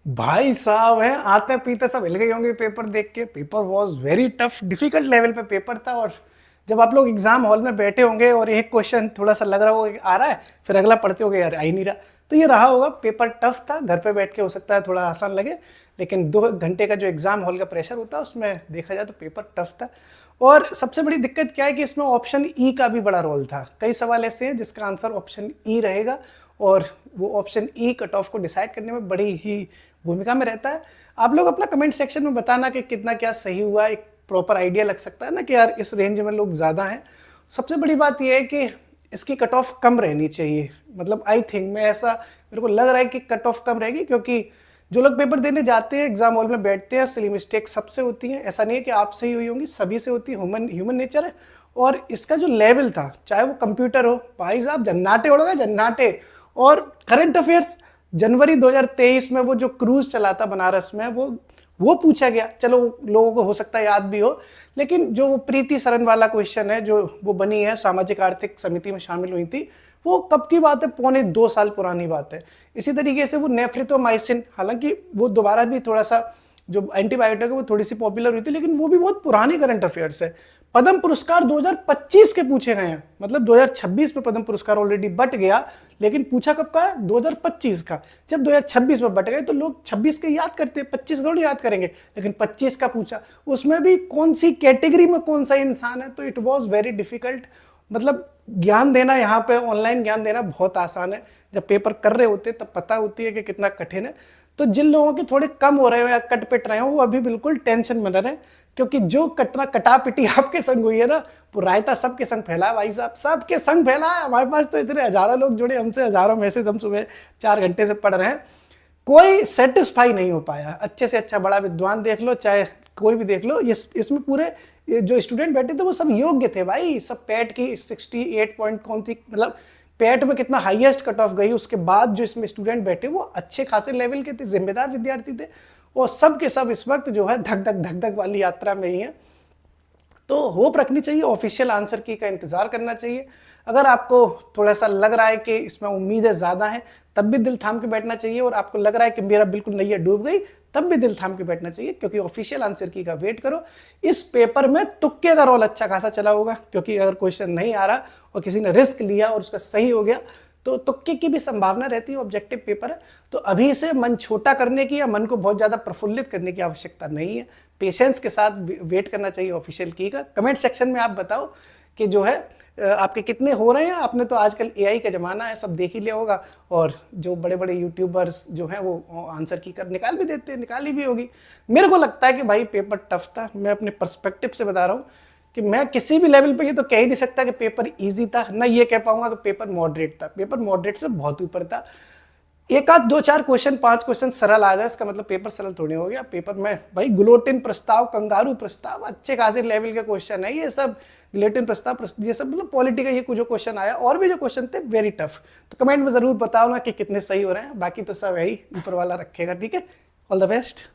भाई साहब हैं आते पीते सब हिल गए होंगे पेपर देख के। Paper was very tough, difficult level पे पेपर था। और जब आप लोग एग्जाम हॉल में बैठे होंगे और एक क्वेश्चन थोड़ा सा लग रहा होगा कि आ रहा है, फिर अगला पढ़ते होगे यार आ ही नहीं रहा, तो ये रहा होगा। पेपर टफ था। घर पे बैठ के हो सकता है थोड़ा आसान लगे, लेकिन 2 घंटे का जो एग्जाम हॉल का प्रेशर होता है उसमें देखा जाए तो पेपर टफ था। और सबसे बड़ी दिक्कत क्या है कि इसमें ऑप्शन ई का भी बड़ा रोल था। कई सवाल ऐसे हैं जिसका आंसर ऑप्शन ई रहेगा, और वो ऑप्शन ई कट ऑफ को डिसाइड करने में बड़ी ही भूमिका में रहता है। आप लोग अपना कमेंट सेक्शन में बताना कि कितना क्या सही हुआ, एक प्रॉपर आइडिया लग सकता है ना कि यार इस रेंज में लोग ज़्यादा हैं। सबसे बड़ी बात यह है कि इसकी कट ऑफ कम रहनी चाहिए। मतलब आई थिंक मैं ऐसा मेरे को लग रहा है कि कट ऑफ कम रहेगी, क्योंकि जो लोग पेपर देने जाते हैं एग्जाम हॉल में बैठते हैं, सिली मिस्टेक सबसे होती हैं। ऐसा नहीं है कि आपसे ही हुई होंगी, सभी से होती है, ह्यूमन नेचर है। और इसका जो लेवल था, चाहे वो कंप्यूटर हो, भाई साहब जन्नाटे उड़ गए जन्नाटे। और करंट अफेयर्स जनवरी 2023 में वो जो क्रूज चला था बनारस में, वो पूछा गया। चलो लोगों को हो सकता है याद भी हो, लेकिन जो वो प्रीति सरन वाला क्वेश्चन है, जो वो बनी है सामाजिक आर्थिक समिति में शामिल हुई थी, वो कब की बात है, 2.25 साल पुरानी बात है। इसी तरीके से वो नेफ्रिटोमाइसिन, हालांकि वो दोबारा भी थोड़ा सा जो एंटीबायोटिक है वो थोड़ी सी पॉपुलर हुई थी, लेकिन वो भी बहुत पुरानी करंट अफेयर्स है। पद्म पुरस्कार 2025 के पूछे गए हैं, मतलब 2026 में पद्म पुरस्कार ऑलरेडी बट गया, लेकिन पूछा कब का है, 2025 का। जब 2026 में बट गए तो लोग 26 के याद करते हैं, 25 थोड़ी याद करेंगे, लेकिन 25 का पूछा, उसमें भी कौन सी कैटेगरी में कौन सा इंसान है। तो इट वॉज वेरी डिफिकल्ट। मतलब ज्ञान देना यहाँ पे, ऑनलाइन ज्ञान देना बहुत आसान है, जब पेपर कर रहे होते तब पता होती है कि कितना कठिन है। तो जिन लोगों के थोड़े कम हो रहे हो या कट पिट रहे हो, वो अभी बिल्कुल टेंशन में न रहे, क्योंकि जो कटापिटी आपके संग हुई है ना, वो रायता सबके संग फैला है भाई साहब, सबके संग फैला है। हमारे पास तो इतने हजारों लोग जुड़े हमसे, हजारों मैसेज हम सुबह 4 घंटे से पढ़ रहे हैं, कोई सेटिस्फाई नहीं हो पाया। अच्छे से अच्छा बड़ा विद्वान देख लो, चाहे कोई भी देख लो, इसमें पूरे जो स्टूडेंट बैठे थे वो सब योग्य थे भाई। सब पैट की 68 पॉइंट कौन थी, मतलब पैट में कितना हाईएस्ट कट ऑफ गई, उसके बाद जो इसमें स्टूडेंट बैठे वो अच्छे खासे लेवल के थे, जिम्मेदार विद्यार्थी थे। और सब के सब इस वक्त जो है धक धक धक धक वाली यात्रा में ही है। तो होप रखनी चाहिए, ऑफिशियल आंसर की का इंतजार करना चाहिए। अगर आपको थोड़ा सा लग रहा है कि इसमें उम्मीदें ज़्यादा हैं, तब भी दिल थाम के बैठना चाहिए। और आपको लग रहा है कि मेरा बिल्कुल नैया डूब गई, तब भी दिल थाम के बैठना चाहिए, क्योंकि ऑफिशियल आंसर की का वेट करो। इस पेपर में तुक्के का रोल अच्छा खासा चला होगा, क्योंकि अगर क्वेश्चन नहीं आ रहा और किसी ने रिस्क लिया और उसका सही हो गया, तो तुक्के की भी संभावना रहती है। ऑब्जेक्टिव पेपर है, तो अभी से मन छोटा करने की या मन को बहुत ज़्यादा प्रफुल्लित करने की आवश्यकता नहीं है। पेशेंस के साथ वेट करना चाहिए ऑफिशियल की का। कमेंट सेक्शन में आप बताओ कि जो है आपके कितने हो रहे हैं। आपने तो आजकल एआई का ज़माना है, सब देख ही लिया होगा। और जो बड़े बड़े यूट्यूबर्स जो हैं वो आंसर की कर निकाल भी देते हैं, निकाली भी होगी। मेरे को लगता है कि भाई पेपर टफ था। मैं अपने पर्सपेक्टिव से बता रहा हूँ कि मैं किसी भी लेवल पे ये तो कह ही नहीं सकता कि पेपर इजी था, ना ये कह पाऊंगा कि पेपर मॉडरेट था। पेपर मॉडरेट से बहुत ऊपर था। एक आध 2-4 क्वेश्चन 5 क्वेश्चन सरल आ जाए, इसका मतलब पेपर सरल थोड़ी हो गया। पेपर में भाई गुलोटिन प्रस्ताव, कंगारू प्रस्ताव, अच्छे खासे लेवल के क्वेश्चन है ये सब। गुलोटिन प्रस्ताव, ये सब मतलब पॉलिटी का ये कुछ जो क्वेश्चन आया, और भी जो क्वेश्चन थे वेरी टफ। तो कमेंट में जरूर बताओ ना कि कितने सही हो रहे हैं। बाकी तो सब यही ऊपर वाला रखेगा। ठीक है, ऑल द बेस्ट।